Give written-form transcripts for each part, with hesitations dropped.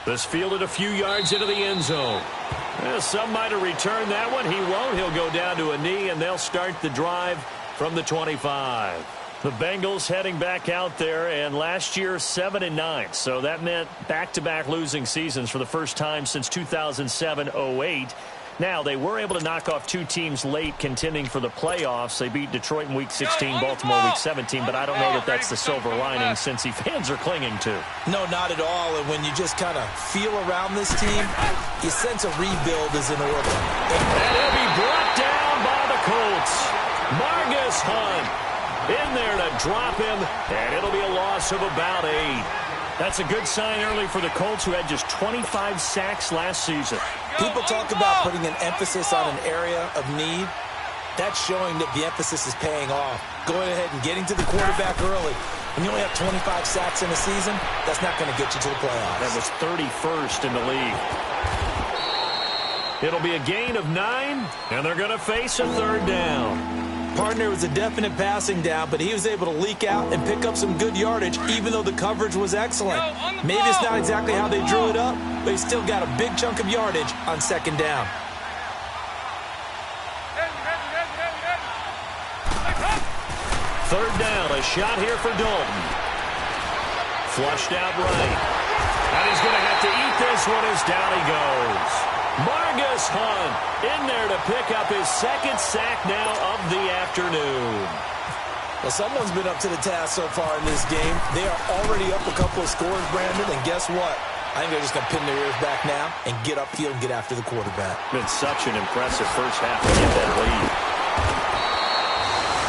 This fielded a few yards into the end zone. Some might have returned that one. He won't. He'll go down to a knee, and they'll start the drive from the 25. The Bengals heading back out there, and last year 7-9. So that meant back-to-back losing seasons for the first time since 2007-08. Now, they were able to knock off two teams late contending for the playoffs. They beat Detroit in Week 16, Baltimore Week 17, but I don't know that that's the silver lining Cincy fans are clinging to. No, not at all. And when you just kind of feel around this team, you sense a rebuild is in order. And he'll be brought down by the Colts. Margus Hunt in there to drop him, and it'll be a loss of about 8. That's a good sign early for the Colts, who had just 25 sacks last season. People talk about putting an emphasis on an area of need. That's showing that the emphasis is paying off. Going ahead and getting to the quarterback early. When you only have 25 sacks in a season, that's not going to get you to the playoffs. That was 31st in the league. It'll be a gain of 9, and they're going to face a third down. Partner was a definite passing down, but he was able to leak out and pick up some good yardage, even though the coverage was excellent. Maybe it's not exactly how they drew it up, but he still got a big chunk of yardage on second down. Third down, a shot here for Dalton. Flushed out right. And he's going to have to eat this one as down he goes. Margus Hunt in there to pick up his second sack now of the afternoon. Well, someone's been up to the task so far in this game. They are already up a couple of scores, Brandon, and guess what? I think they're just going to pin their ears back now and get upfield and get after the quarterback. Been such an impressive first half to get that lead.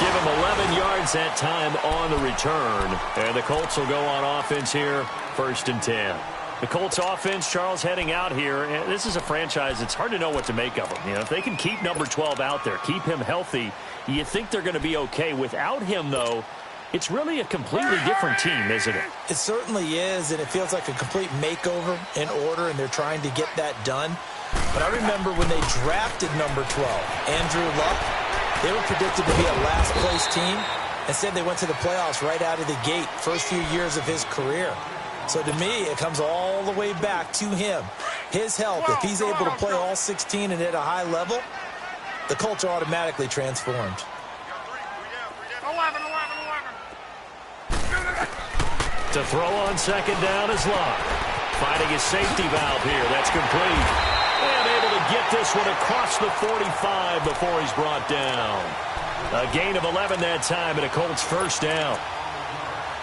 Give him 11 yards that time on the return. And the Colts will go on offense here, 1st and 10. The Colts offense, Charles, heading out here. And this is a franchise, it's hard to know what to make of them. You know, if they can keep number 12 out there, keep him healthy, you think they're going to be okay. Without him, though, it's really a completely different team, isn't it? It certainly is, and it feels like a complete makeover in order, and they're trying to get that done. But I remember when they drafted number 12, Andrew Luck, they were predicted to be a last-place team. Instead, they went to the playoffs right out of the gate, first few years of his career. So to me, it comes all the way back to him. His health, if he's able to play all 16 and at a high level, the Colts are automatically transformed. To throw on second down is Luck. Finding his safety valve here. That's complete. And able to get this one across the 45 before he's brought down. A gain of 11 that time and a Colts first down.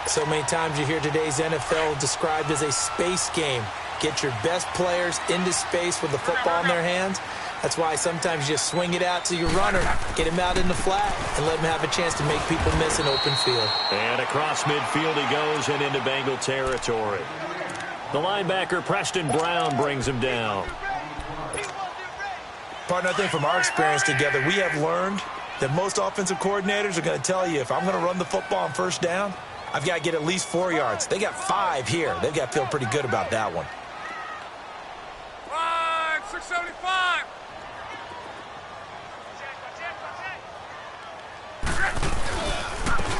So many times you hear today's NFL described as a space game. Get your best players into space with the football in their hands. That's why sometimes you just swing it out to your runner, get him out in the flat, and let him have a chance to make people miss an open field. And across midfield he goes and into Bengal territory. The linebacker, Preston Brown, brings him down. Partner, I think from our experience together, we have learned that most offensive coordinators are going to tell you, if I'm going to run the football on first down, I've got to get at least 4 yards. They got 5 here. They've got to feel pretty good about that one. 675.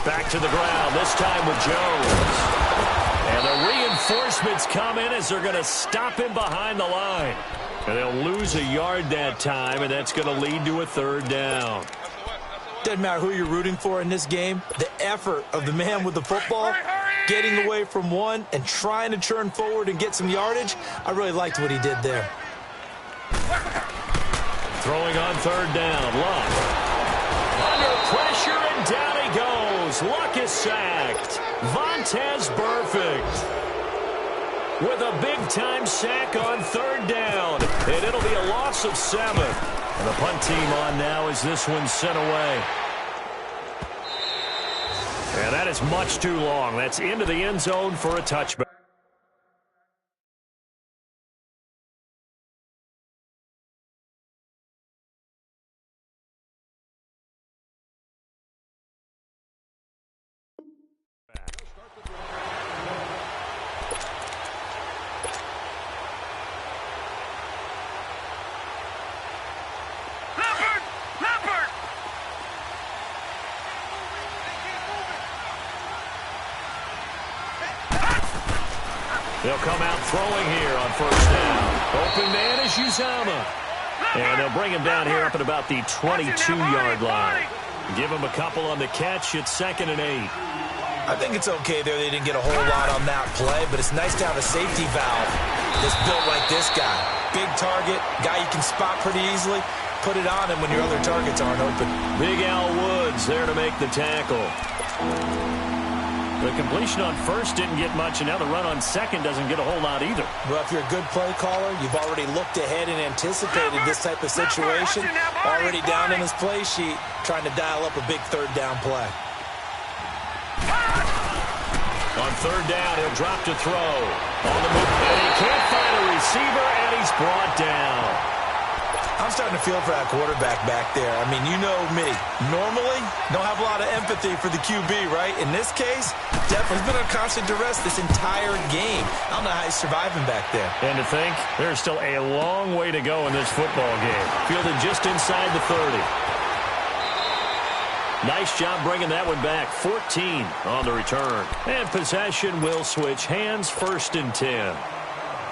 Back to the ground, this time with Jones. And the reinforcements come in as they're going to stop him behind the line. And they'll lose a yard that time, and that's going to lead to a third down. Doesn't matter who you're rooting for in this game. The effort of the man with the football, getting away from one and trying to churn forward and get some yardage, I really liked what he did there. Throwing on third down, Luck. Under pressure, and down he goes. Luck is sacked. Vontaze Burfict with a big-time sack on third down. And it'll be a loss of 7. And the punt team on now as this one's sent away. And that is much too long. That's into the end zone for a touchback. They'll come out throwing here on first down. Open man is Uzama. And they'll bring him down here up at about the 22-yard line. Give him a couple on the catch. It's 2nd and 8. I think it's okay there. They didn't get a whole lot on that play, but it's nice to have a safety valve that's built like this guy. Big target, guy you can spot pretty easily. Put it on him when your other targets aren't open. Big Al Woods there to make the tackle. The completion on first didn't get much, and now the run on second doesn't get a whole lot either. Well, if you're a good play caller, you've already looked ahead and anticipated this type of situation. Already down in his play sheet, trying to dial up a big third down play. On third down, he'll drop to throw. On the move, and he can't find a receiver, and he's brought down. I'm starting to feel for that quarterback back there. I mean, you know me. Normally, don't have a lot of empathy for the QB, right? In this case, definitely been under constant duress this entire game. I don't know how he's surviving back there. And to think, there's still a long way to go in this football game. Fielded just inside the 30. Nice job bringing that one back. 14 on the return. And possession will switch hands, 1st and 10.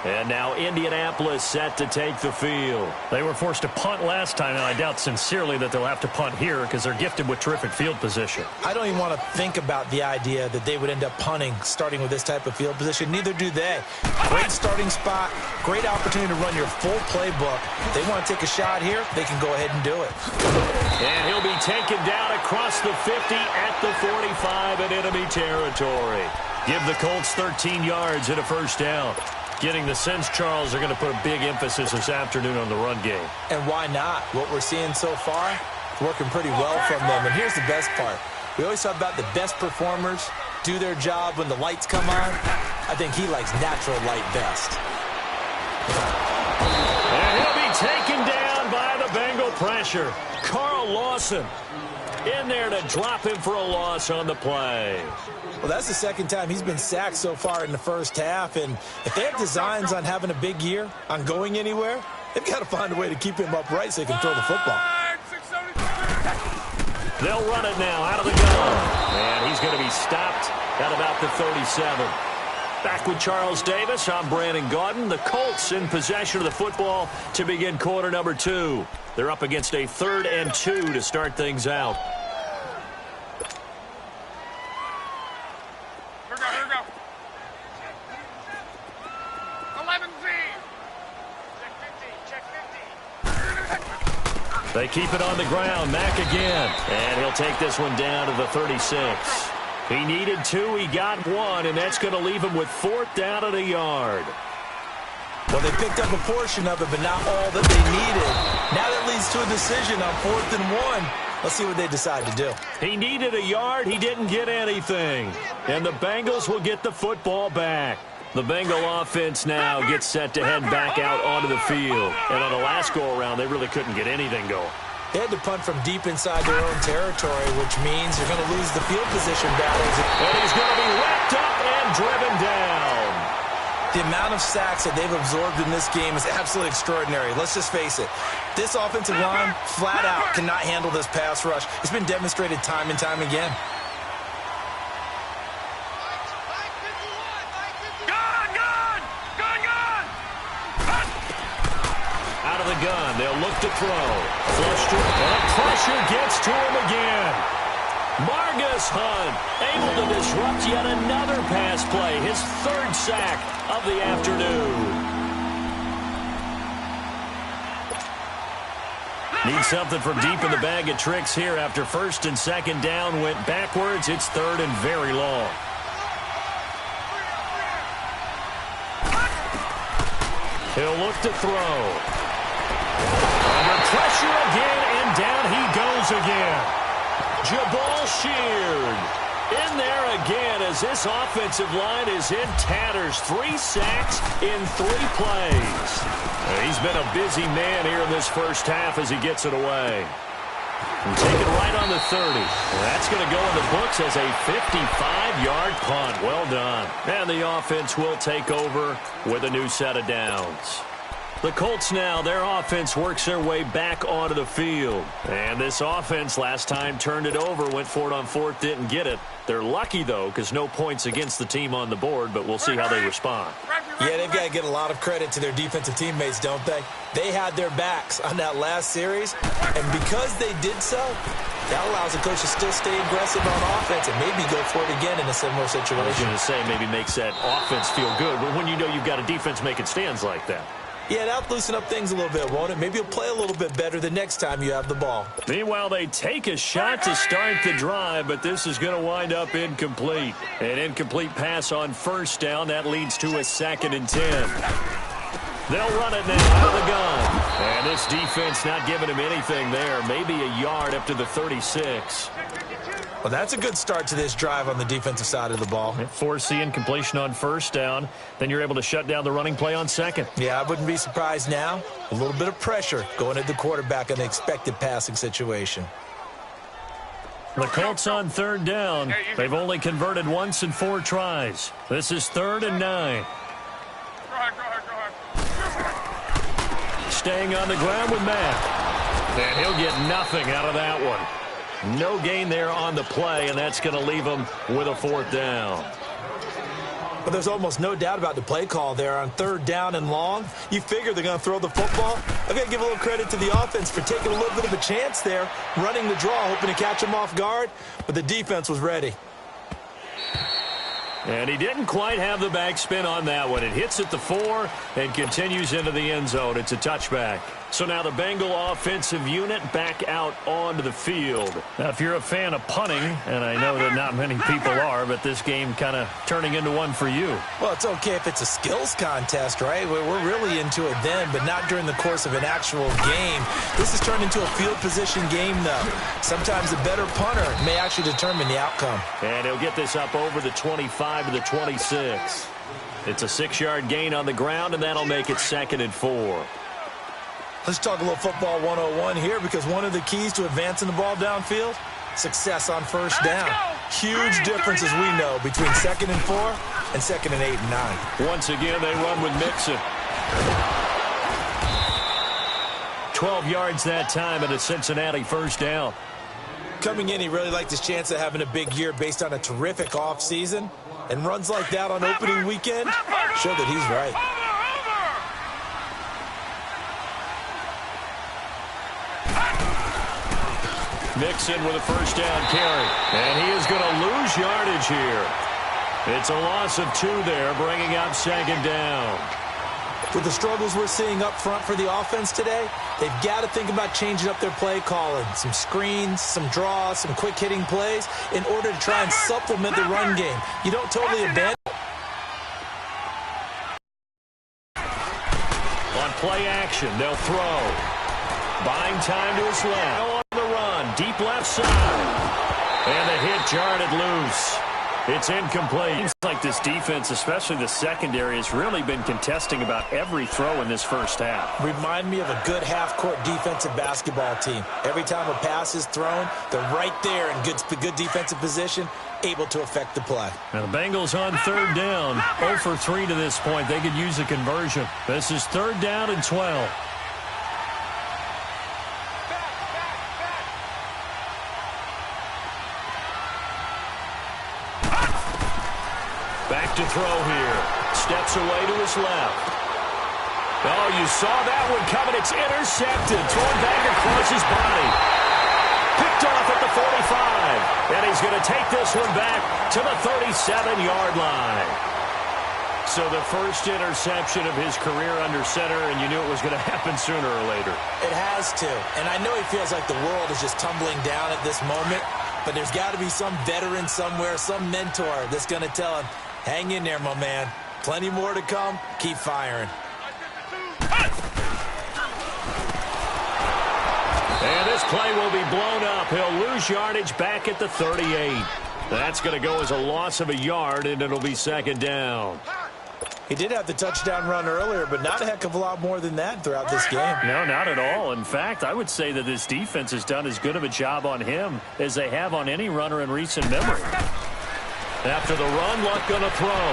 And now Indianapolis set to take the field. They were forced to punt last time, and I doubt sincerely that they'll have to punt here because they're gifted with terrific field position. I don't even want to think about the idea that they would end up punting starting with this type of field position. Neither do they. Great starting spot, great opportunity to run your full playbook. If they want to take a shot here, they can go ahead and do it. And he'll be taken down across the 50 at the 45 in enemy territory. Give the Colts 13 yards and a first down. Getting the sense Charles are going to put a big emphasis this afternoon on the run game. And why not? What we're seeing so far, working pretty well from them. And here's the best part. We always talk about the best performers do their job when the lights come on. I think he likes natural light best. And he'll be taken down by the Bengal pressure. Carl Lawson in there to drop him for a loss on the play. Well, that's the second time he's been sacked so far in the first half. And if they have designs on having a big year, on going anywhere, they've got to find a way to keep him upright so they can throw the football. They'll run it now out of the gun. And he's going to be stopped at about the 37. Back with Charles Davis, I'm Brandon Gaudin. The Colts in possession of the football to begin quarter number 2. They're up against a 3rd and 2 to start things out. Here we go. 11Z. Check 50. They keep it on the ground. Mack again. And he'll take this one down to the 36. He needed 2. He got 1. And that's going to leave him with 4th down at a yard. Well, they picked up a portion of it, but not all that they needed. Now that leads to a decision on 4th and 1. Let's see what they decide to do. He needed a yard. He didn't get anything. And the Bengals will get the football back. The Bengal offense now gets set to head back out onto the field. And on the last go-around, they really couldn't get anything going. They had to punt from deep inside their own territory, which means they're going to lose the field position battles. And he's going to be wrapped up and driven down. The amount of sacks that they've absorbed in this game is absolutely extraordinary. Let's just face it. This offensive line, flat out, cannot handle this pass rush. It's been demonstrated time and time again. Out of the gun, they'll look to throw. Flush to and pressure gets to him again. Margus Hunt able to disrupt yet another pass play. His 3rd sack of the afternoon. Need something from deep in the bag of tricks here after 1st and 2nd down went backwards. It's 3rd and very long. He'll look to throw. Under pressure again, and down he goes again. Jabal Sheard in there again as this offensive line is in tatters. 3 sacks in 3 plays. He's been a busy man here in this first half as he gets it away. And take it right on the 30. That's going to go in the books as a 55-yard punt. Well done. And the offense will take over with a new set of downs. The Colts now, their offense works their way back onto the field. And this offense last time turned it over, went for it on fourth, didn't get it. They're lucky, though, because no points against the team on the board, but we'll see how they respond. Yeah, they've got to get a lot of credit to their defensive teammates, don't they? They had their backs on that last series, and because they did so, that allows the coach to still stay aggressive on offense and maybe go for it again in a similar situation. I was going to say maybe makes that offense feel good, but when you know you've got a defense making stands like that. Yeah, that'll loosen up things a little bit, won't it? Maybe you'll play a little bit better the next time you have the ball. Meanwhile, they take a shot to start the drive, but this is going to wind up incomplete. An incomplete pass on first down. That leads to a 2nd and 10. They'll run it now out of the gun. And this defense not giving him anything there. Maybe a yard up to the 36. Well, that's a good start to this drive on the defensive side of the ball. Force the incompletion on first down. Then you're able to shut down the running play on second. Yeah, I wouldn't be surprised now. A little bit of pressure going at the quarterback in the expected passing situation. The Colts on third down. They've only converted once in 4 tries. This is 3rd and 9. Go ahead. Staying on the ground with Matt. And he'll get nothing out of that one. No gain there on the play, and that's going to leave him with a 4th down. But there's almost no doubt about the play call there on 3rd down and long. You figure they're going to throw the football. I've got to give a little credit to the offense for taking a little bit of a chance there, running the draw, hoping to catch him off guard, but the defense was ready. And he didn't quite have the backspin on that one. It hits at the 4 and continues into the end zone. It's a touchback. So now the Bengal offensive unit back out onto the field. Now, if you're a fan of punting, and I know that not many people are, but this game kind of turning into one for you. Well, it's okay if it's a skills contest, right? We're really into it then, but not during the course of an actual game. This has turned into a field position game, though. Sometimes a better punter may actually determine the outcome. And he'll get this up over the 25 to the 26. It's a 6-yard gain on the ground, and that'll make it 2nd and 4. Let's talk a little football 101 here, because one of the keys to advancing the ball downfield, success on first down. Huge difference, as we know, between 2nd and 4 and 2nd and 8 and 9. Once again, they run with Mixon. 12 yards that time and a Cincinnati first down. Coming in, he really liked his chance of having a big year based on a terrific offseason. And runs like that on opening weekend show that he's right. Mixon with a first down carry. And he is going to lose yardage here. It's a loss of 2 there, bringing up 2nd down. With the struggles we're seeing up front for the offense today, they've got to think about changing up their play calling. Some screens, some draws, some quick hitting plays in order to try and supplement the run game. You don't totally abandon. On play action, they'll throw. Buying time to his left. Now on the run, deep left side. And the hit jarred it loose. It's incomplete. Seems like this defense, especially the secondary, has really been contesting about every throw in this first half. Remind me of a good half-court defensive basketball team. Every time a pass is thrown, they're right there in good defensive position, able to affect the play. Now the Bengals on 3rd down, 0 for 3 to this point. They could use a conversion. This is 3rd down and 12. Back to throw here. Steps away to his left. Oh, you saw that one coming. It's intercepted. Thrown back across his body. Picked off at the 45. And he's going to take this one back to the 37-yard line. So the first interception of his career under center, and you knew it was going to happen sooner or later. It has to. And I know he feels like the world is just tumbling down at this moment, but there's got to be some veteran somewhere, some mentor that's going to tell him, hang in there, my man. Plenty more to come. Keep firing. And this play will be blown up. He'll lose yardage back at the 38. That's going to go as a loss of a yard, and it'll be 2nd down. He did have the touchdown run earlier, but not a heck of a lot more than that throughout this game. No, not at all. In fact, I would say that this defense has done as good of a job on him as they have on any runner in recent memory. After the run, Luck going to throw.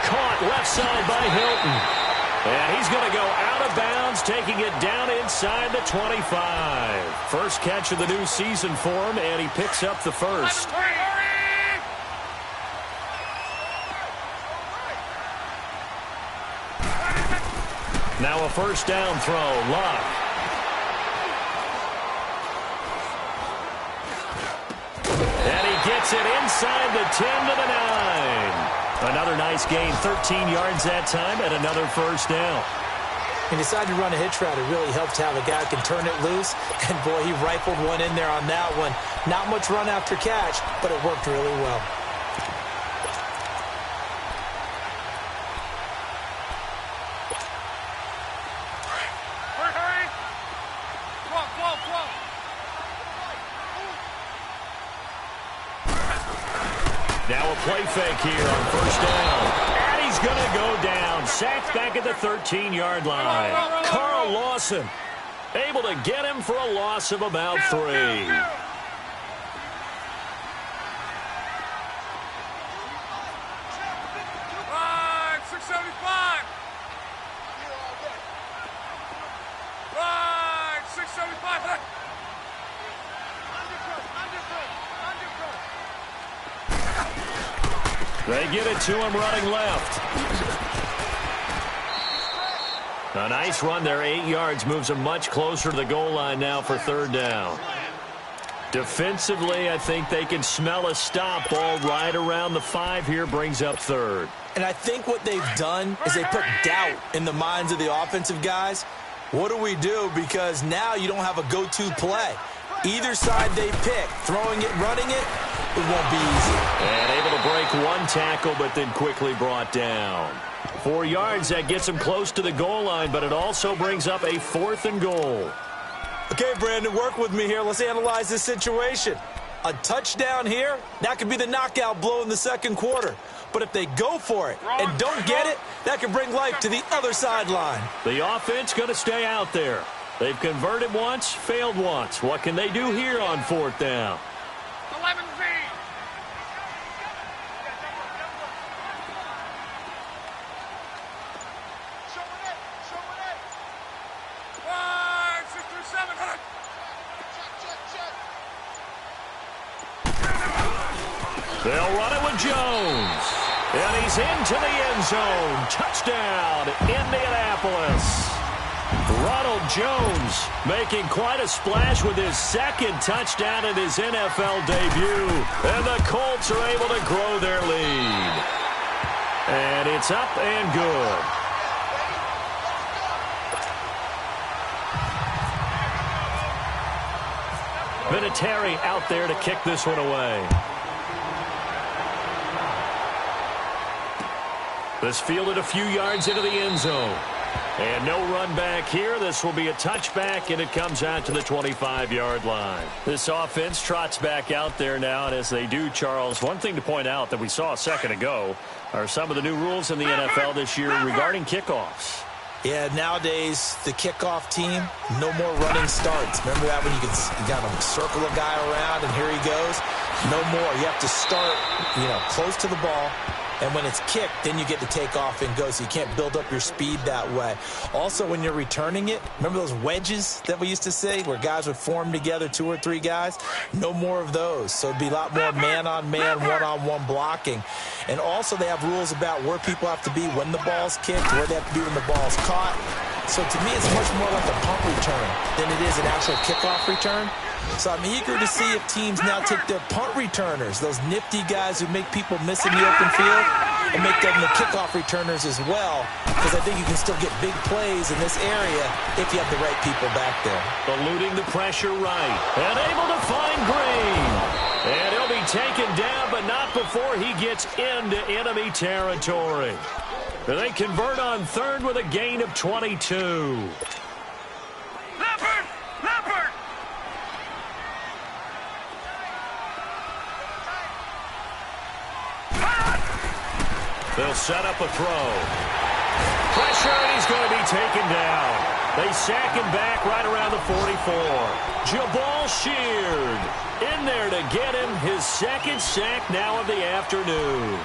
Caught left side by Hilton. And he's going to go out of bounds, taking it down inside the 25. First catch of the new season for him, and he picks up the first. Now a first down throw, Luck. And he gets it inside the 10 to the 9. Another nice gain, 13 yards that time, and another first down. He decided to run a hitch route. It really helped how the guy can turn it loose. And, boy, he rifled one in there on that one. Not much run after catch, but it worked really well. Now a play fake here on first down. And he's going to go down. Sacked back at the 13-yard line. Carl Lawson able to get him for a loss of about 3. 675. 675. They get it to him running left. A nice run there, 8 yards, moves him much closer to the goal line now for third down. Defensively, I think they can smell a stop. Ball right around the 5 here, brings up third. And I think what they've done is they put doubt in the minds of the offensive guys. What do we do? Because now you don't have a go-to play. Either side they pick, throwing it, running it, it won't be easy. And able to break one tackle, but then quickly brought down. 4 yards, that gets him close to the goal line, but it also brings up a 4th and goal. Okay, Brandon, work with me here. Let's analyze this situation. A touchdown here, that could be the knockout blow in the second quarter. But if they go for it and don't get it, that could bring life to the other sideline. The offense going to stay out there. They've converted once, failed once. What can they do here on 4th down? 11 feet. They'll run it with Jones. And he's into the end zone. Touchdown, Indianapolis. Ronald Jones making quite a splash with his second touchdown in his NFL debut. And the Colts are able to grow their lead. And it's up and good. Vinatieri out there to kick this one away. This fielded a few yards into the end zone. And no run back here. This will be a touchback, and it comes out to the 25-yard line. This offense trots back out there now, and as they do, Charles, one thing to point out that we saw a second ago are some of the new rules in the NFL this year regarding kickoffs. Yeah, nowadays, the kickoff team, no more running starts. Remember that when you got to circle a guy around, and here he goes? No more. You have to start, close to the ball. And when it's kicked, then you get to take off and go, so you can't build up your speed that way. Also, when you're returning it, remember those wedges that we used to say where guys would form together, 2 or 3 guys? No more of those. So it'd be a lot more man-on-man, one-on-one blocking. And also they have rules about where people have to be when the ball's kicked, where they have to be when the ball's caught. So to me, it's much more like a punt return than it is an actual kickoff return. So I'm eager to see if teams now take their punt returners, those nifty guys who make people miss in the open field, and make them the kickoff returners as well, because I think you can still get big plays in this area if you have the right people back there. Eluding the pressure right, and able to find Green. And he'll be taken down, but not before he gets into enemy territory. They convert on third with a gain of 22. They'll set up a throw. Pressure, and he's going to be taken down. They sack him back right around the 44. Jabal Sheard in there to get him his second sack now of the afternoon.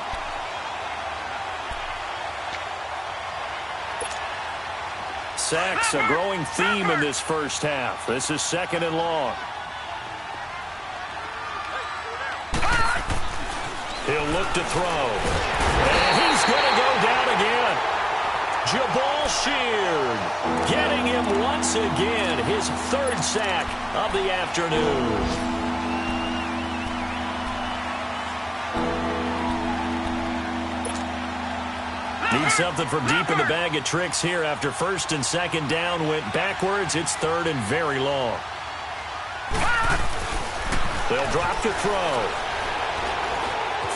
Sacks, a growing theme in this first half. This is 2nd and long. He'll look to throw. And he's going to go down again. Jabal Sheard getting him once again, his 3rd sack of the afternoon. Need something from deep in the bag of tricks here after 1st and 2nd down went backwards. It's 3rd and very long. They'll drop to throw.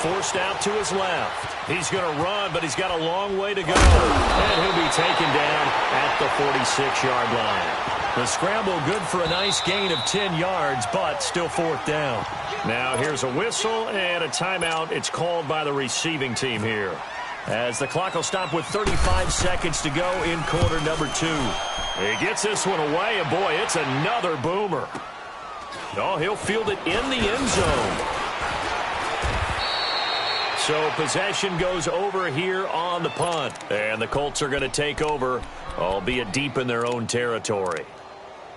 Forced out to his left. He's going to run, but he's got a long way to go. And he'll be taken down at the 46-yard line. The scramble good for a nice gain of 10 yards, but still 4th down. Now here's a whistle and a timeout. It's called by the receiving team here, as the clock will stop with 35 seconds to go in quarter number 2. He gets this one away, and boy, it's another boomer. Oh, he'll field it in the end zone. So possession goes over here on the punt, and the Colts are going to take over, albeit deep in their own territory.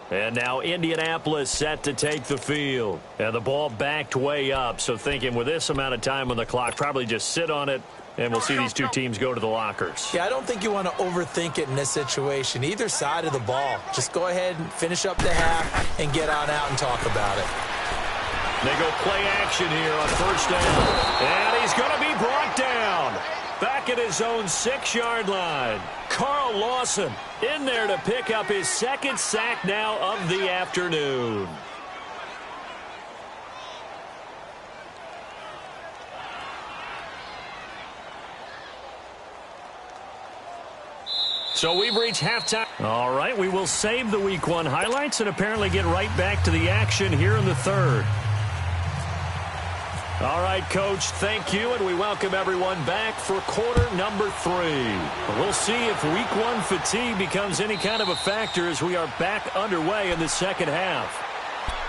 And now Indianapolis set to take the field. And the ball backed way up, so thinking with this amount of time on the clock, probably just sit on it, and we'll see these two teams go to the lockers. Yeah, I don't think you want to overthink it in this situation. Either side of the ball. Just go ahead and finish up the half and get on out and talk about it. They go play action here on 1st down. And he's going to be brought down. Back at his own 6-yard line. Carl Lawson in there to pick up his 2nd sack now of the afternoon. So we've reached halftime. All right, we will save the Week 1 highlights and apparently get right back to the action here in the 3rd. All right, Coach, thank you, and we welcome everyone back for quarter number 3. We'll see if Week 1 fatigue becomes any kind of a factor as we are back underway in the 2nd half.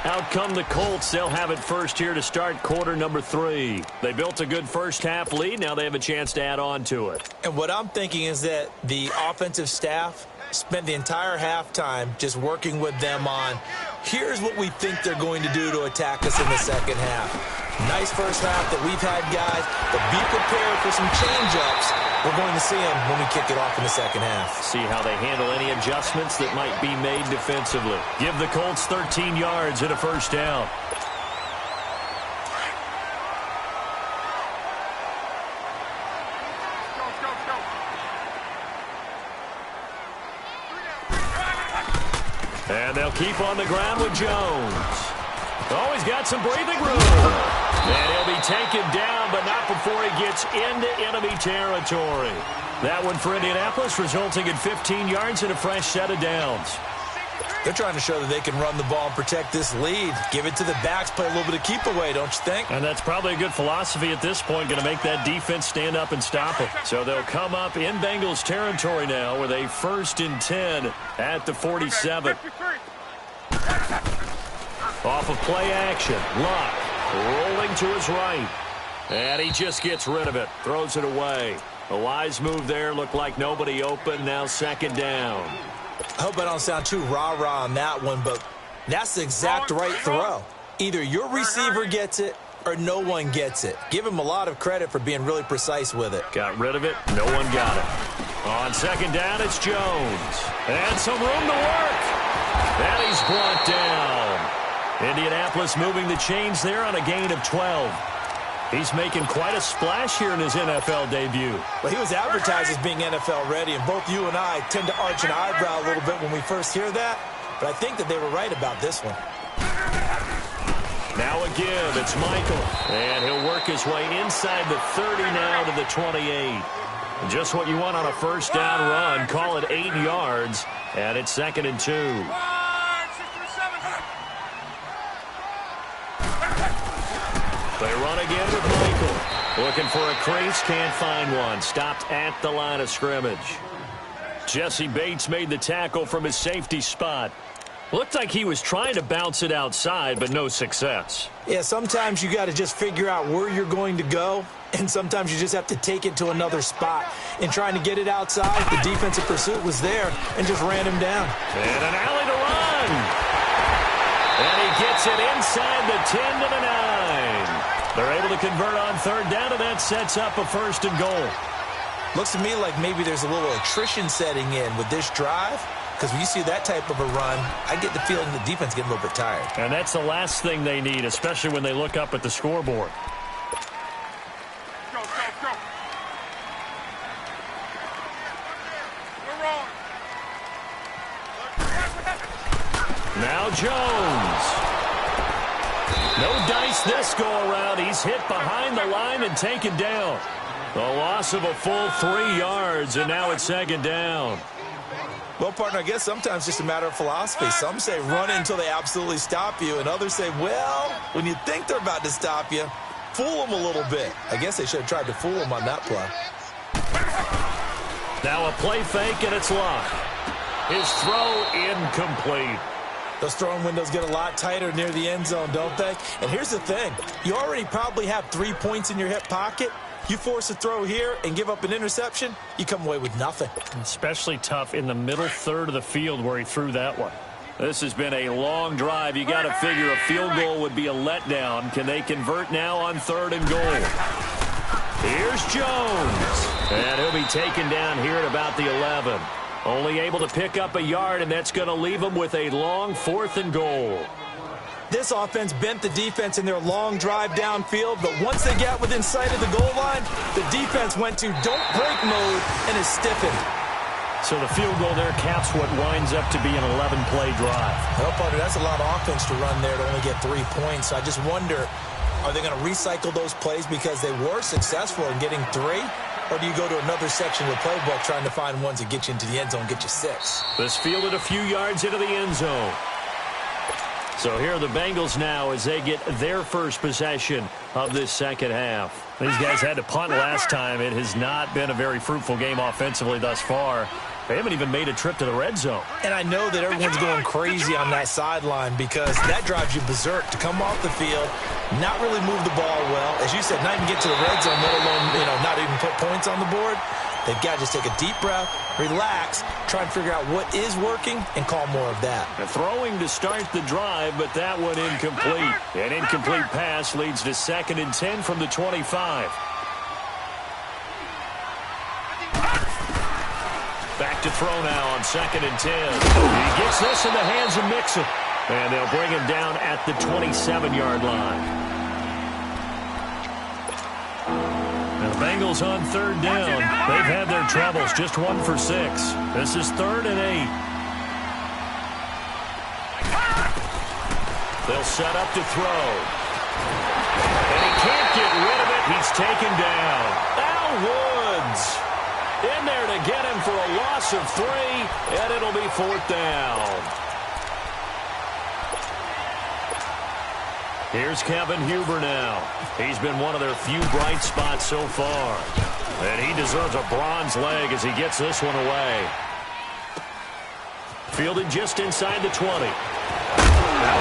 Out come the Colts. They'll have it first here to start quarter number 3. They built a good first half lead. Now they have a chance to add on to it. And what I'm thinking is that the offensive staff spent the entire halftime just working with them on, here's what we think they're going to do to attack us in the 2nd half. Nice first half that we've had, guys, but be prepared for some change-ups. We're going to see them when we kick it off in the 2nd half. See how they handle any adjustments that might be made defensively. Give the Colts 13 yards at a 1st down. And they'll keep on the ground with Jones. Oh, he's got some breathing room. And he'll be taken down, but not before he gets into enemy territory. That one for Indianapolis, resulting in 15 yards and a fresh set of downs. They're trying to show that they can run the ball and protect this lead. Give it to the backs, play a little bit of keep away, don't you think? And that's probably a good philosophy at this point, going to make that defense stand up and stop them. So they'll come up in Bengals territory now with a 1st and 10 at the 47. Off of play action, Luck rolling to his right. And he just gets rid of it, throws it away. A wise move there, looked like nobody open, now 2nd down. I hope I don't sound too rah-rah on that one, but that's the exact right throw. Either your receiver gets it or no one gets it. Give him a lot of credit for being really precise with it. Got rid of it, no one got it. On 2nd down, it's Jones. And some room to work. And he's brought down. Indianapolis moving the chains there on a gain of 12. He's making quite a splash here in his NFL debut. Well, he was advertised as being NFL ready, and both you and I tend to arch an eyebrow a little bit when we first hear that, but I think that they were right about this one. Now a give, it's Michael, and he'll work his way inside the 30 now to the 28. Just what you want on a 1st down run, call it 8 yards, and it's 2nd and 2. They run again with Michael. Looking for a crease, can't find one. Stopped at the line of scrimmage. Jesse Bates made the tackle from his safety spot. Looked like he was trying to bounce it outside, but no success. Yeah, sometimes you got to just figure out where you're going to go And sometimes you just have to take it to another spot. In trying to get it outside, the defensive pursuit was there and just ran him down. And an alley to run. And he gets it inside the 10 to the 9. They're able to convert on third down, and that sets up a 1st and goal. Looks to me like maybe there's a little attrition setting in with this drive, because when you see that type of a run, I get the feeling the defense getting a little bit tired. And that's the last thing they need, especially when they look up at the scoreboard. Go, go, go. We're wrong. Now Jones. No dice this go-around. He's hit behind the line and taken down. The loss of a full 3 yards, and now it's 2nd down. Well, partner, I guess sometimes it's just a matter of philosophy. Some say run until they absolutely stop you, and others say, well, when you think they're about to stop you, fool them a little bit. I guess they should have tried to fool them on that play. Now a play fake, and it's Luck. His throw incomplete. Those throwing windows get a lot tighter near the end zone, don't they? And here's the thing. You already probably have 3 points in your hip pocket. You force a throw here and give up an interception, you come away with nothing. Especially tough in the middle third of the field where he threw that one. This has been a long drive. You got to figure a field goal would be a letdown. Can they convert now on 3rd and goal? Here's Jones. And he'll be taken down here at about the 11. Only able to pick up a yard, and that's going to leave him with a long 4th and goal. This offense bent the defense in their long drive downfield, but once they got within sight of the goal line, the defense went to don't break mode and is stiffened. So the field goal there caps what winds up to be an 11-play drive. Well, partner, that's a lot of offense to run there to only get 3 points. I just wonder, are they going to recycle those plays because they were successful in getting 3? Or do you go to another section of the playbook trying to find ones that get you into the end zone, get you 6? This fielded a few yards into the end zone. So here are the Bengals now as they get their first possession of this second half. These guys had to punt last time. It has not been a very fruitful game offensively thus far. They haven't even made a trip to the red zone. And I know that everyone's going crazy on that sideline because that drives you berserk to come off the field, not really move the ball well. As you said, not even get to the red zone, let alone, not even put points on the board. They've got to just take a deep breath, relax, try and figure out what is working, and call more of that. Throwing to start the drive, but that one incomplete. An incomplete pass leads to 2nd and 10 from the 25. Back to throw now on 2nd and 10. He gets this in the hands of Mixon. And they'll bring him down at the 27-yard line. The Bengals on 3rd down. They've had their troubles, just 1 for 6. This is 3rd and 8. They'll set up to throw. And he can't get rid of it. He's taken down. Al Woods in there to get him for a loss of 3, and it'll be 4th down. Here's Kevin Huber now. He's been one of their few bright spots so far. And he deserves a bronze leg as he gets this one away. Fielded just inside the 20. Now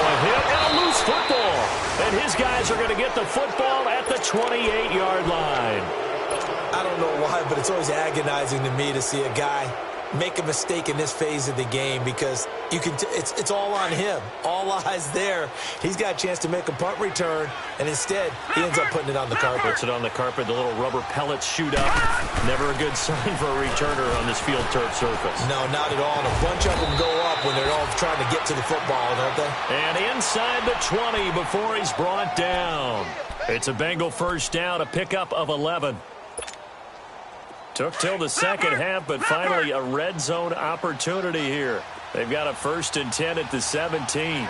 a hit and a loose football. And his guys are going to get the football at the 28-yard line. I don't know why, but it's always agonizing to me to see a guy make a mistake in this phase of the game because it's all on him. All eyes there. He's got a chance to make a punt return, and instead he ends up putting it on the carpet. Puts it on the carpet. The little rubber pellets shoot up. Never a good sign for a returner on this field turf surface. No, not at all. And a bunch of them go up when they're all trying to get to the football, don't they? And inside the 20 before he's brought down. It's a Bengal 1st down, a pickup of 11. Took till the second half, but finally a red zone opportunity here. They've got a 1st and 10 at the 17.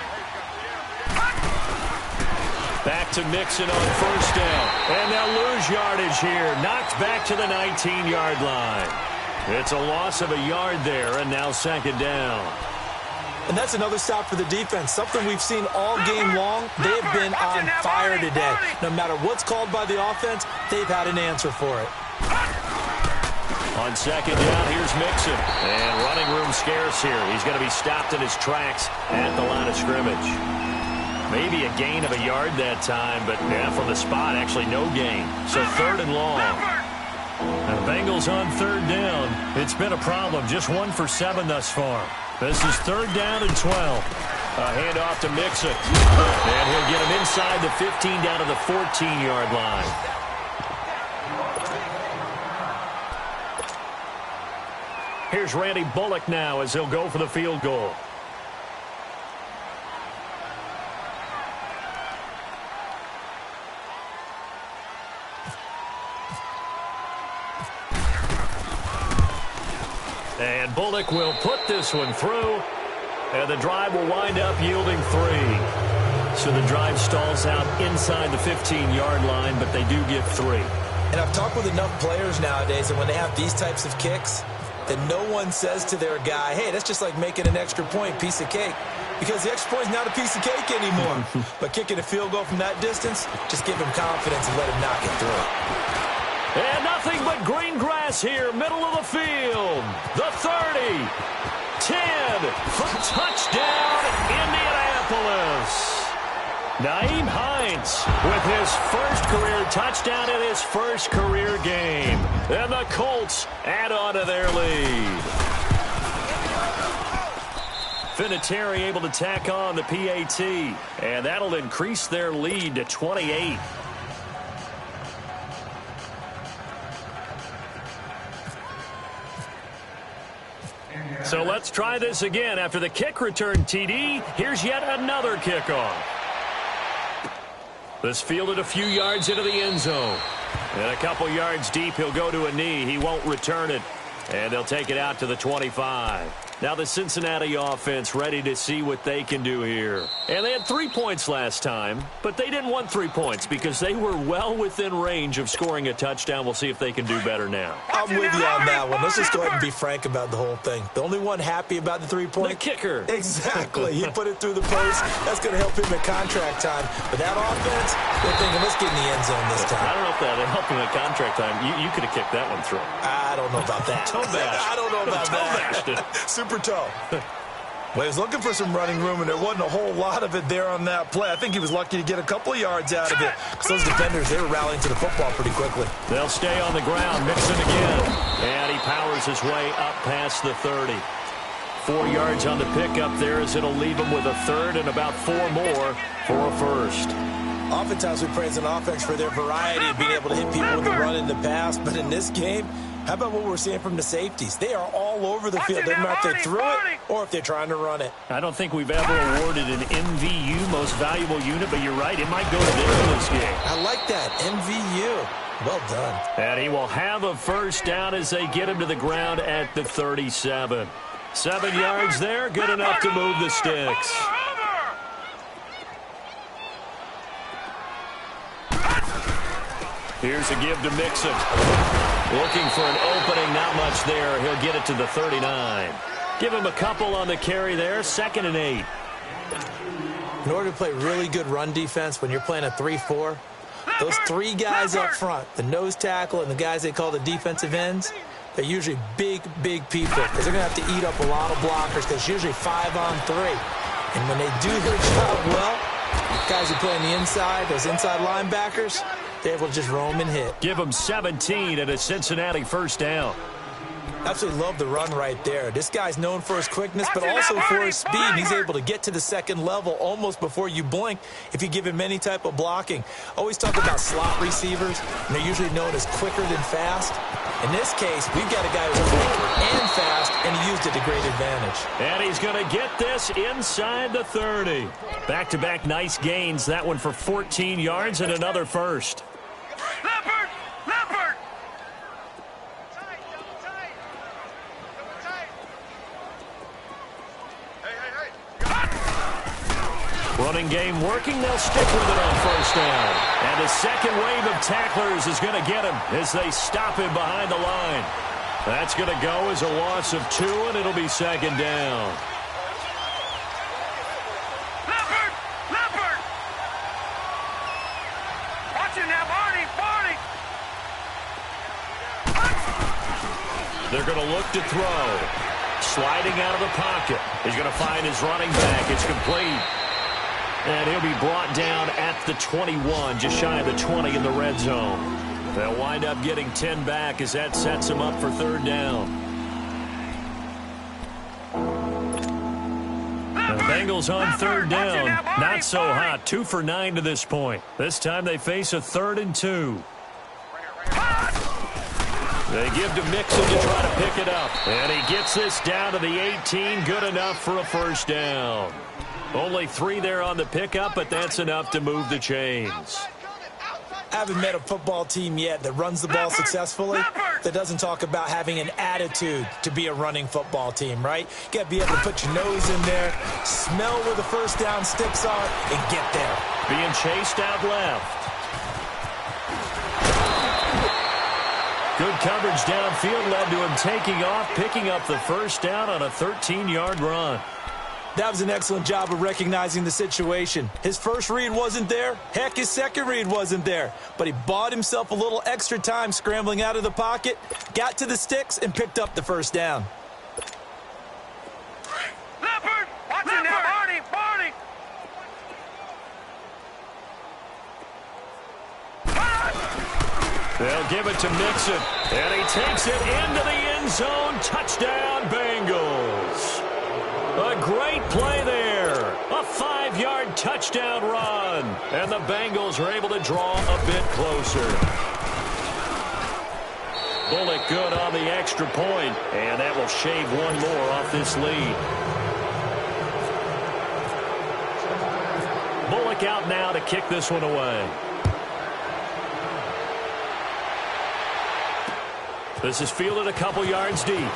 Back to Mixon on 1st down. And they'll lose yardage here. Knocked back to the 19-yard line. It's a loss of a yard there, and now 2nd down. And that's another stop for the defense. Something we've seen all game long. They have been on fire today. No matter what's called by the offense, they've had an answer for it. On 2nd down, here's Mixon. And running room scarce here. He's going to be stopped in his tracks at the line of scrimmage. Maybe a gain of a yard that time, but yeah, from the spot, actually no gain. So 3rd and long. And the Bengals on 3rd down. It's been a problem. Just 1 for 7 thus far. This is 3rd down and 12. A handoff to Mixon. And he'll get him inside the 15 down to the 14-yard line. Here's Randy Bullock now as he'll go for the field goal. And Bullock will put this one through, and the drive will wind up yielding 3. So the drive stalls out inside the 15-yard line, but they do get 3. And I've talked with enough players nowadays, and when they have these types of kicks, that no one says to their guy, hey, that's just like making an extra point, piece of cake. Because the extra point is not a piece of cake anymore. But kicking a field goal from that distance, just give him confidence and let him knock it through. And nothing but green grass here, middle of the field. The 30, 10, for touchdown, Indianapolis. Nyheim Hines with his first career touchdown in his first career game. And the Colts add on to their lead. Vinatieri able to tack on the PAT, and that'll increase their lead to 28. So let's try this again. After the kick return TD, here's yet another kickoff. This fielded a few yards into the end zone. And a couple yards deep, he'll go to a knee. He won't return it. And they'll take it out to the 25. Now the Cincinnati offense ready to see what they can do here. And they had 3 points last time, but they didn't want 3 points because they were well within range of scoring a touchdown. We'll see if they can do better now. I'm with you on that one. Let's just go ahead and be frank about the whole thing. The only one happy about the 3-point? The kicker. Exactly. He put it through the post. That's going to help him at contract time. But that offense, they're thinking, let's get in the end zone this time. I don't know if that helped him at contract time. You could have kicked that one through. I don't know about that. Toe bash. I don't know about Toe that. bashed it. Super toe. Well, he was looking for some running room, and there wasn't a whole lot of it there on that play. I think he was lucky to get a couple of yards out of it. Because those defenders, they were rallying to the football pretty quickly. They'll stay on the ground. Mixon again. And he powers his way up past the 30. 4 yards on the pickup there as it'll leave him with a third and about 4 more for a first. Oftentimes we praise an offense for their variety of being able to hit people with the run in the pass. But in this game, how about what we're seeing from the safeties? They are all over the field. Doesn't matter if they threw it or if they're trying to run it. I don't think we've ever awarded an MVU, most valuable unit, but you're right. It might go to them in this game. I like that. MVU. Well done. And he will have a first down as they get him to the ground at the 37. 7 yards there, good enough to move the sticks. Here's a give to Mixon. Looking for an opening, not much there. He'll get it to the 39. Give him a couple on the carry there, 2nd and 8. In order to play really good run defense when you're playing a 3-4, those 3 guys up front, the nose tackle and the guys they call the defensive ends, they're usually big, big people because they're going to have to eat up a lot of blockers because it's usually 5 on 3. And when they do their job well, guys who play on the inside, those inside linebackers, they're able to just roam and hit. Give them 17 and a Cincinnati first down. Absolutely love the run right there. This guy's known for his quickness, but also for his speed. He's able to get to the second level almost before you blink if you give him any type of blocking. Always talk about slot receivers, and they're usually known as quicker than fast. In this case, we've got a guy who's quick and fast, and he used it to great advantage. And he's going to get this inside the 30. Back-to-back nice gains. That one for 14 yards and another first. Leopard! Leopard! Running game working. They'll stick with it on first down. And the second wave of tacklers is going to get him as they stop him behind the line. That's going to go as a loss of 2, and it'll be 2nd down. Leopard! Leopard! Watch it now, Barney! Barney! They're going to look to throw. Sliding out of the pocket. He's going to find his running back. It's complete. And he'll be brought down at the 21, just shy of the 20 in the red zone. They'll wind up getting 10 back as that sets them up for third down. The Bengals on third down. Not so hot. 2 for 9 to this point. This time they face a 3rd and 2. They give to Mixon to try to pick it up. And he gets this down to the 18. Good enough for a first down. Only 3 there on the pickup, but that's enough to move the chains. I haven't met a football team yet that runs the ball successfully that doesn't talk about having an attitude to be a running football team, right? You got to be able to put your nose in there, smell where the first down sticks are, and get there. Being chased out left. Good coverage downfield led to him taking off, picking up the first down on a 13-yard run. That was an excellent job of recognizing the situation. His first read wasn't there. Heck, his second read wasn't there. But he bought himself a little extra time scrambling out of the pocket, got to the sticks, and picked up the first down. Leopard! Watch it now, Barney! Barney! They'll give it to Mixon, and he takes it into the end zone. Touchdown, Bengals. A great play there. A 5-yard touchdown run. And the Bengals are able to draw a bit closer. Bullock good on the extra point, and that will shave one more off this lead. Bullock out now to kick this one away. This is fielded a couple yards deep.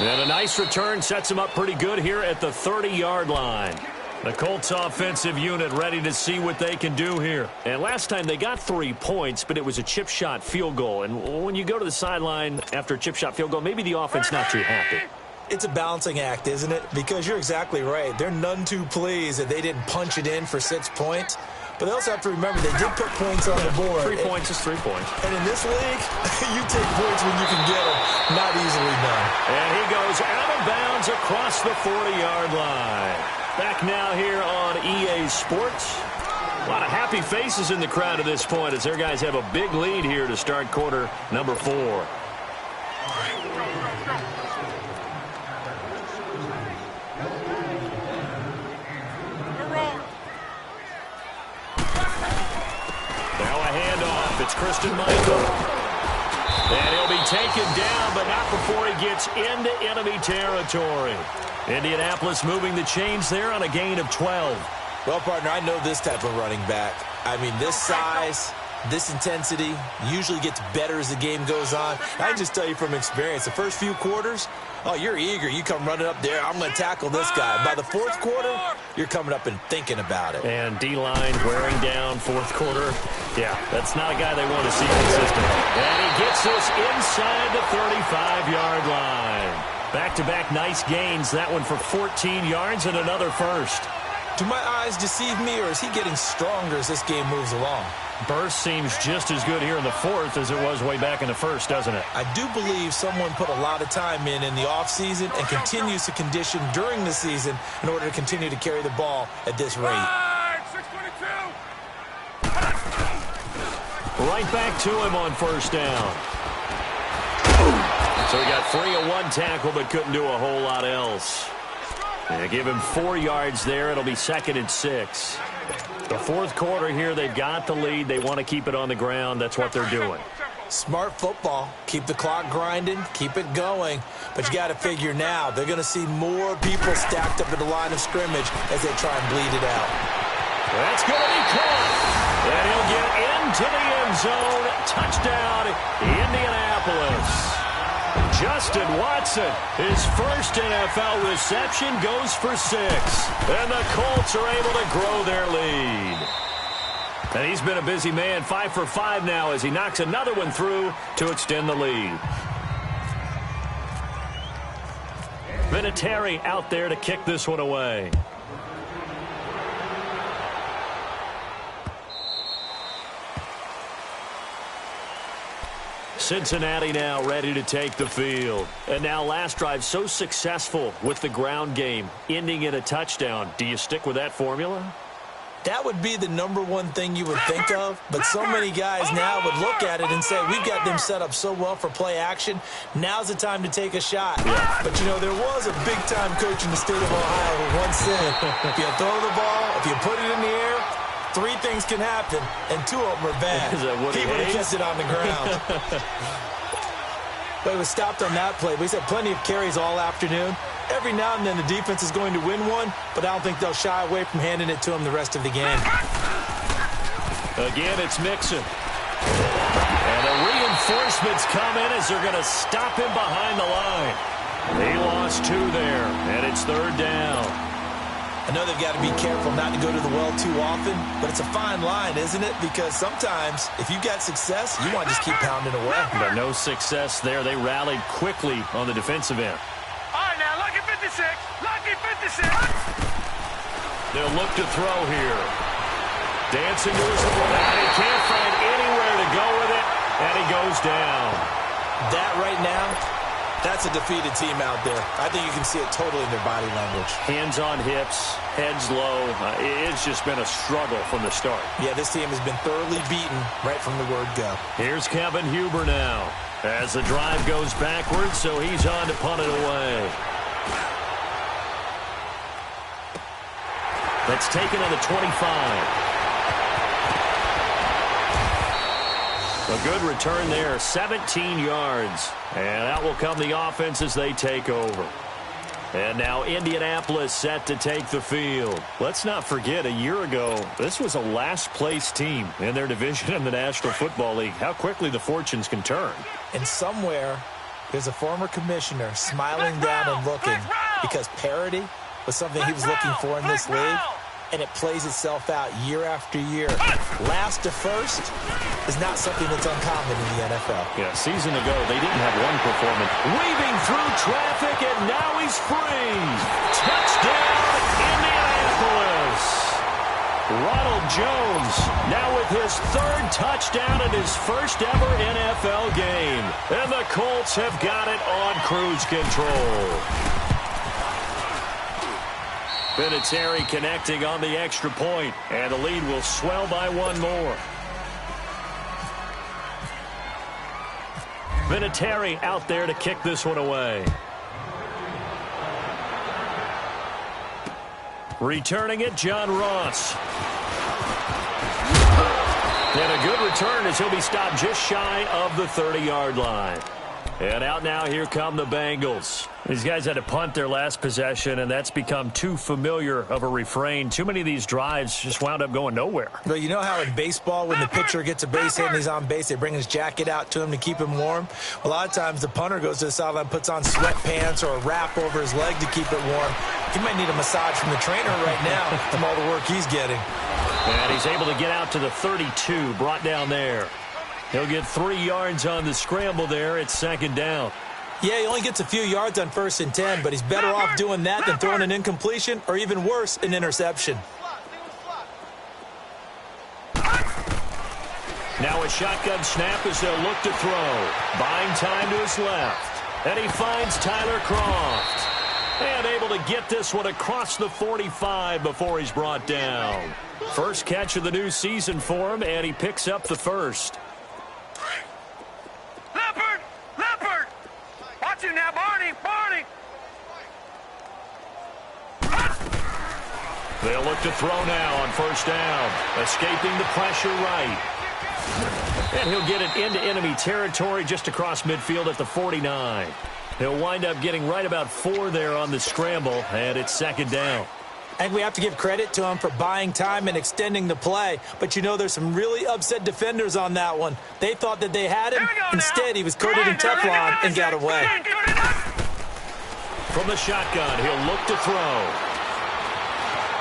And a nice return sets him up pretty good here at the 30-yard line. The Colts offensive unit ready to see what they can do here. And last time they got 3 points, but it was a chip shot field goal. And when you go to the sideline after a chip shot field goal, maybe the offense not too happy. It's a balancing act, isn't it? Because you're exactly right. They're none too pleased that they didn't punch it in for 6 points. But they also have to remember they did put points on the board. 3 points is 3 points. And in this league, you take points when you can get them. Not easily done. And he goes out of bounds across the 40-yard line. Back now here on EA Sports. A lot of happy faces in the crowd at this point as their guys have a big lead here to start quarter number 4. It's Christian Michael. And he'll be taken down, but not before he gets into enemy territory. Indianapolis moving the chains there on a gain of 12. Well, partner, I know this type of running back. I mean, this size, this intensity usually gets better as the game goes on. I can just tell you from experience, the first few quarters, oh, you're eager. You come running up there. I'm going to tackle this guy. By the fourth quarter, you're coming up and thinking about it. And D-line wearing down fourth quarter. Yeah, that's not a guy they want to see consistently. And he gets this inside the 35-yard line. Back-to-back nice gains. That one for 14 yards and another first. Do my eyes deceive me, or is he getting stronger as this game moves along? Burst seems just as good here in the fourth as it was way back in the first, doesn't it? I do believe someone put a lot of time in the offseason and continues to condition during the season in order to continue to carry the ball at this rate. Right back to him on first down. So he got 3 on 1 tackle, but couldn't do a whole lot else. They give him 4 yards there. It'll be 2nd and 6. The fourth quarter here, they've got the lead. They want to keep it on the ground. That's what they're doing. Smart football. Keep the clock grinding. Keep it going. But you got to figure now, they're going to see more people stacked up at the line of scrimmage as they try and bleed it out. That's going to be caught. And he'll get into the end zone. Touchdown, Indianapolis. Justin Watson, his first NFL reception, goes for 6. And the Colts are able to grow their lead. And he's been a busy man, 5 for 5 now as he knocks another one through to extend the lead. Vinatieri out there to kick this one away. Cincinnati now ready to take the field. And now last drive so successful with the ground game, ending in a touchdown. Do you stick with that formula? That would be the number one thing you would think of, but so many guys now would look at it and say, we've got them set up so well for play action. Now's the time to take a shot. Yeah. But, you know, there was a big-time coach in the state of Ohio who once said, if you throw the ball, if you put it in the air, 3 things can happen, and 2 of them are bad. He would have kept it on the ground. But he was stopped on that play. But he's had plenty of carries all afternoon. Every now and then the defense is going to win one, but I don't think they'll shy away from handing it to him the rest of the game. Again, it's Mixon. And the reinforcements come in as they're going to stop him behind the line. He lost 2 there, and it's 3rd down. I know they've got to be careful not to go to the well too often, but it's a fine line, isn't it? Because sometimes, if you've got success, you want to just keep pounding away. But no success there. They rallied quickly on the defensive end. All right, now, lucky 56. Lucky 56. They'll look to throw here. Dancing to his left. He can't find anywhere to go with it, and he goes down. That right now, that's a defeated team out there. I think you can see it totally in their body language. Hands on hips, heads low. It's just been a struggle from the start. Yeah, this team has been thoroughly beaten right from the word go. Here's Kevin Huber now as the drive goes backwards, so he's on to punt it away. That's taken on the 25. A good return there, 17 yards. And out will come the offense as they take over. And now Indianapolis set to take the field. Let's not forget, a year ago, this was a last-place team in their division in the National Football League. How quickly the fortunes can turn. And somewhere, there's a former commissioner smiling down and looking because parity was something he was looking for in this league. And it plays itself out year after year. Last to first is not something that's uncommon in the NFL. Yeah, a season ago, they didn't have one performance. Weaving through traffic, and now he's free. Touchdown, Indianapolis. Ronald Jones now with his 3rd touchdown in his first ever NFL game. And the Colts have got it on cruise control. Vinatieri connecting on the extra point, and the lead will swell by 1 more. Vinatieri out there to kick this one away. Returning it, John Ross. And a good return as he'll be stopped just shy of the 30-yard line. And out now, here come the Bengals. These guys had to punt their last possession, and that's become too familiar of a refrain. Too many of these drives just wound up going nowhere. Well, you know how in baseball, when the pitcher gets a base hit and he's on base, they bring his jacket out to him to keep him warm? A lot of times the punter goes to the sideline, puts on sweatpants or a wrap over his leg to keep it warm. He might need a massage from the trainer right now from all the work he's getting. And he's able to get out to the 32, brought down there. He'll get 3 yards on the scramble there. It's 2nd down. Yeah, he only gets a few yards on 1st and 10, but he's better off doing that than throwing an incompletion or even worse, an interception. Now a shotgun snap as they'll look to throw. Buying time to his left. And he finds Tyler Kroft. And able to get this one across the 45 before he's brought down. First catch of the new season for him, and he picks up the 1st. Leopard! Watch him now, Barney! They'll look to throw now on 1st down. Escaping the pressure right. And he'll get it into enemy territory just across midfield at the 49. He'll wind up getting right about 4 there on the scramble, and it's 2nd down. I think we have to give credit to him for buying time and extending the play. But, you know, there's some really upset defenders on that one. They thought that they had him. Instead, he was coated in Teflon and got away. From the shotgun, he'll look to throw.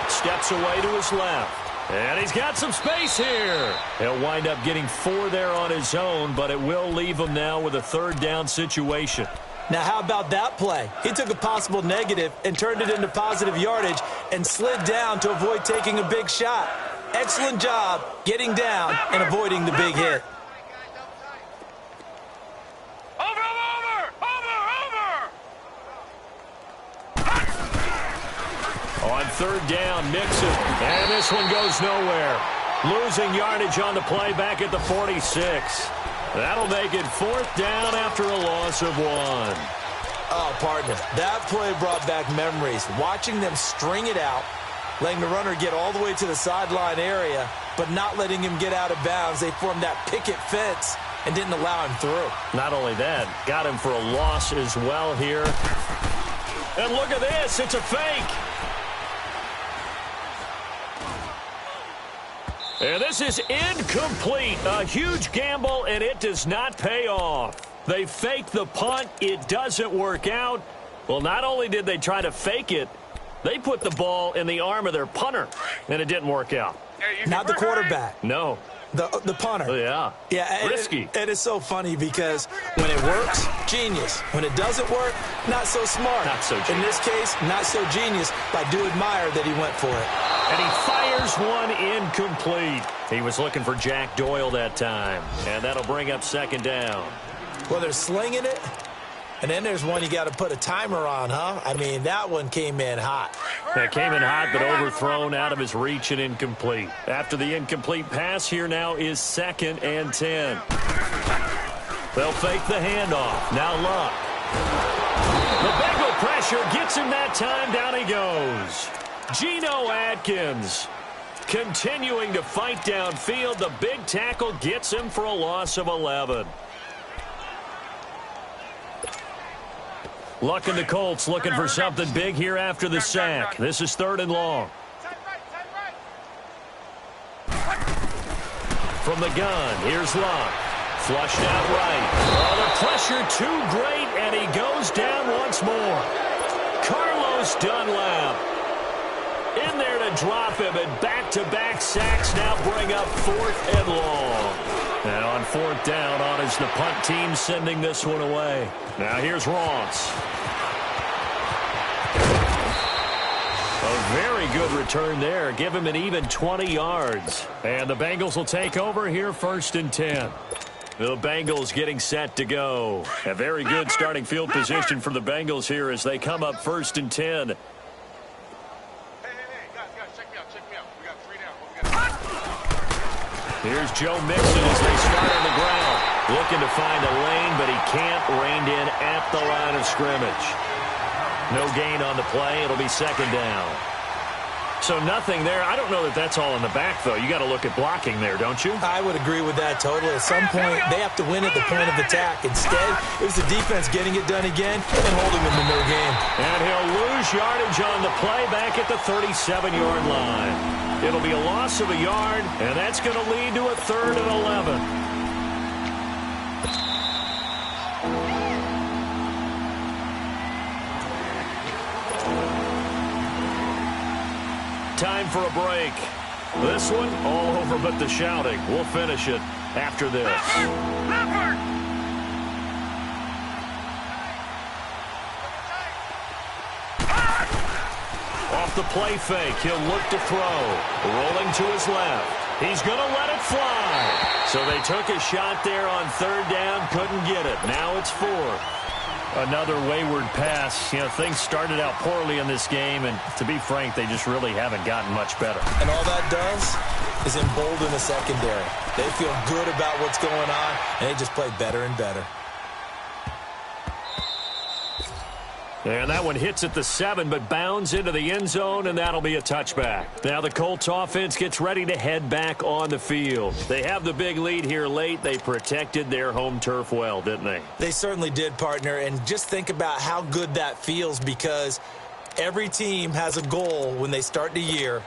Steps away to his left. And he's got some space here. He'll wind up getting 4 there on his own, but it will leave him now with a 3rd down situation. Now, how about that play? He took a possible negative and turned it into positive yardage and slid down to avoid taking a big shot. Excellent job getting down and avoiding the big hit. third down. Mixon. And this one goes nowhere. Losing yardage on the play back at the 46. That'll make it fourth down after a loss of 1. Oh, partner, that play brought back memories. Watching them string it out, letting the runner get all the way to the sideline area, but not letting him get out of bounds. They formed that picket fence and didn't allow him through. Not only that, got him for a loss as well here. And look at this, it's a fake. And this is incomplete. A huge gamble, and it does not pay off. They fake the punt. It doesn't work out. Well, not only did they try to fake it, they put the ball in the arm of their punter, and it didn't work out. Not the quarterback. No. The punter. Oh, yeah. Yeah, risky. It is so funny because when it works, genius. When it doesn't work, not so smart. Not so genius. In this case, not so genius, but I do admire that he went for it. And he fires one incomplete. He was looking for Jack Doyle that time, and that'll bring up second down. Well, they're slinging it, and then there's one you got to put a timer on, huh? I mean, that one came in hot. That came in hot, but overthrown out of his reach and incomplete. After the incomplete pass, here now is 2nd and 10. They'll fake the handoff. Now Luck. The Bengal pressure gets him that time. Down he goes. Geno Atkins continuing to fight downfield. The big tackle gets him for a loss of 11. Luck and the Colts looking for something big here after the sack. This is 3rd and long. From the gun, here's Luck. Flushed out right. Oh, the pressure too great, and he goes down once more. Carlos Dunlap in there to drop him, and back-to-back sacks now bring up 4th and long. And on 4th down, on is the punt team sending this one away. Now here's Ross. A very good return there. Give him an even 20 yards. And the Bengals will take over here 1st and 10. The Bengals getting set to go. A very good starting field position for the Bengals here as they come up 1st and 10. Here's Joe Mixon as they start on the ground. Looking to find a lane, but he can't. Reined in at the line of scrimmage. No gain on the play. It'll be 2nd down. So nothing there. I don't know that that's all in the back, though. You got to look at blocking there, don't you? I would agree with that totally. At some point, they have to win at the point of attack. Instead, it was the defense getting it done again and holding them to no gain. And he'll lose yardage on the play back at the 37-yard line. It'll be a loss of a yard, and that's going to lead to a 3rd and 11. Time for a break. This one, all over but the shouting. We'll finish it after this. Off the play fake, he'll look to throw. Rolling to his left. He's going to let it fly. So they took a shot there on 3rd down, couldn't get it. Now it's 4th. Another wayward pass. You know, things started out poorly in this game, and to be frank, they just really haven't gotten much better. And all that does is embolden the secondary. They feel good about what's going on, and they just play better and better. And that one hits at the 7, but bounds into the end zone, and that'll be a touchback. Now the Colts offense gets ready to head back on the field. They have the big lead here late. They protected their home turf well, didn't they? They certainly did, partner. And just think about how good that feels, because every team has a goal when they start the year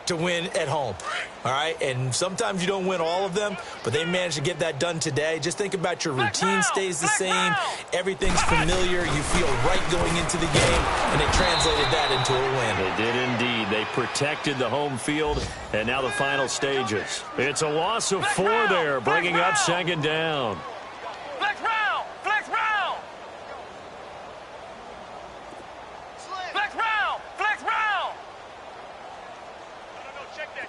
to win at home. All right, and sometimes you don't win all of them, but they managed to get that done today. Just think about your routine stays the same. Everything's familiar. You feel right going into the game, and they translated that into a win. They did indeed. They protected the home field, and now the final stages. It's a loss of 4 there, bringing up 2nd down. Flex round! Flex round! Flex round! Flex round! No, check that.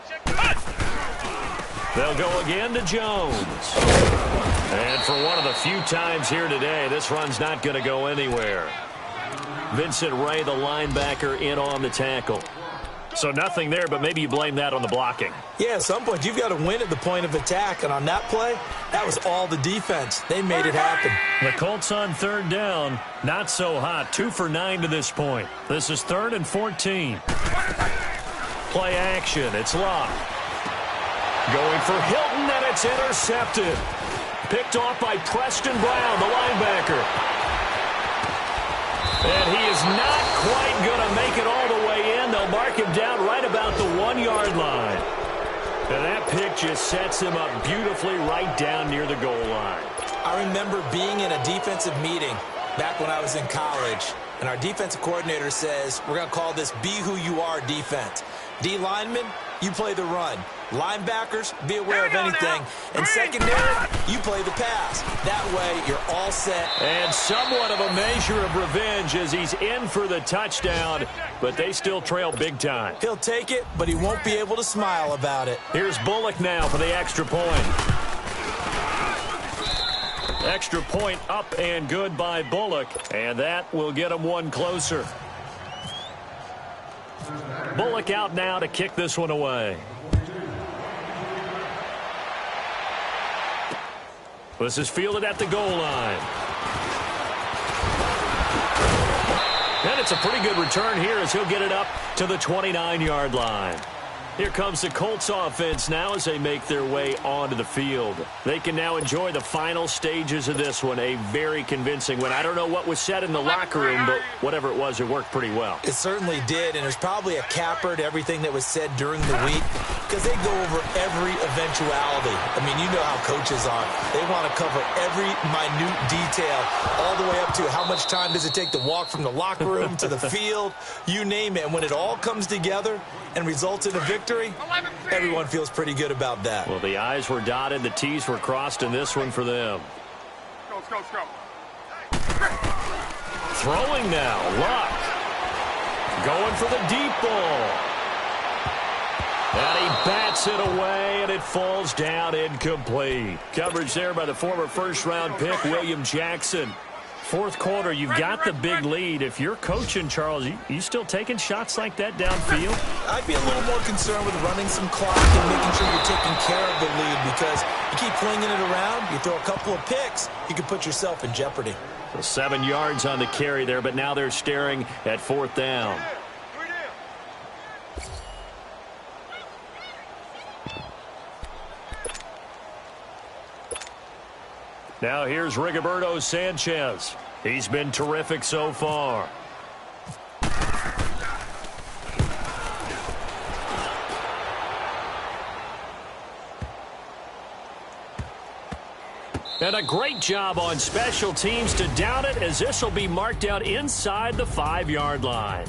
They'll go again to Jones. And for one of the few times here today, this run's not going to go anywhere. Vincent Ray, the linebacker, in on the tackle. So nothing there, but maybe you blame that on the blocking. Yeah, at some point, you've got to win at the point of attack. And on that play, that was all the defense. They made it happen. The Colts on third down. Not so hot. 2 for 9 to this point. This is 3rd and 14. Play action. It's Locke. Going for Hilton, and it's intercepted. Picked off by Preston Brown, the linebacker. And he is not quite going to make it all the way in. They'll mark him down right about the 1-yard line. And that pick just sets him up beautifully right down near the goal line. I remember being in a defensive meeting back when I was in college, and our defensive coordinator says, we're going to call this be who you are defense. D linemen, you play the run. Linebackers, be aware of anything. And secondary, you play the pass. That way, you're all set. And somewhat of a measure of revenge as he's in for the touchdown, but they still trail big time. He'll take it, but he won't be able to smile about it. Here's Bullock now for the extra point. Extra point up and good by Bullock, and that will get him one closer. Bullock out now to kick this one away. This is fielded at the goal line. And it's a pretty good return here as he'll get it up to the 29-yard line. Here comes the Colts offense now as they make their way onto the field. They can now enjoy the final stages of this one. A very convincing one. I don't know what was said in the locker room, but whatever it was, it worked pretty well. It certainly did, and there's probably a capper to everything that was said during the week because they go over every eventuality. I mean, you know how coaches are. They want to cover every minute detail all the way up to how much time does it take to walk from the locker room to the field, you name it. And when it all comes together and results in a victory, everyone feels pretty good about that. Well, the I's were dotted, the T's were crossed in this one for them. Let's go. Throwing now, Luck. Going for the deep ball. And he bats it away, and it falls down incomplete. Coverage there by the former first-round pick, William Jackson. Fourth quarter, you've got the big lead. If you're coaching, Charles, you still taking shots like that downfield? I'd be a little more concerned with running some clock and making sure you're taking care of the lead because you keep flinging it around, you throw a couple of picks, you can put yourself in jeopardy. So 7 yards on the carry there, but now they're staring at 4th down. Now here's Rigoberto Sanchez. He's been terrific so far. And a great job on special teams to down it as this will be marked out inside the 5-yard line.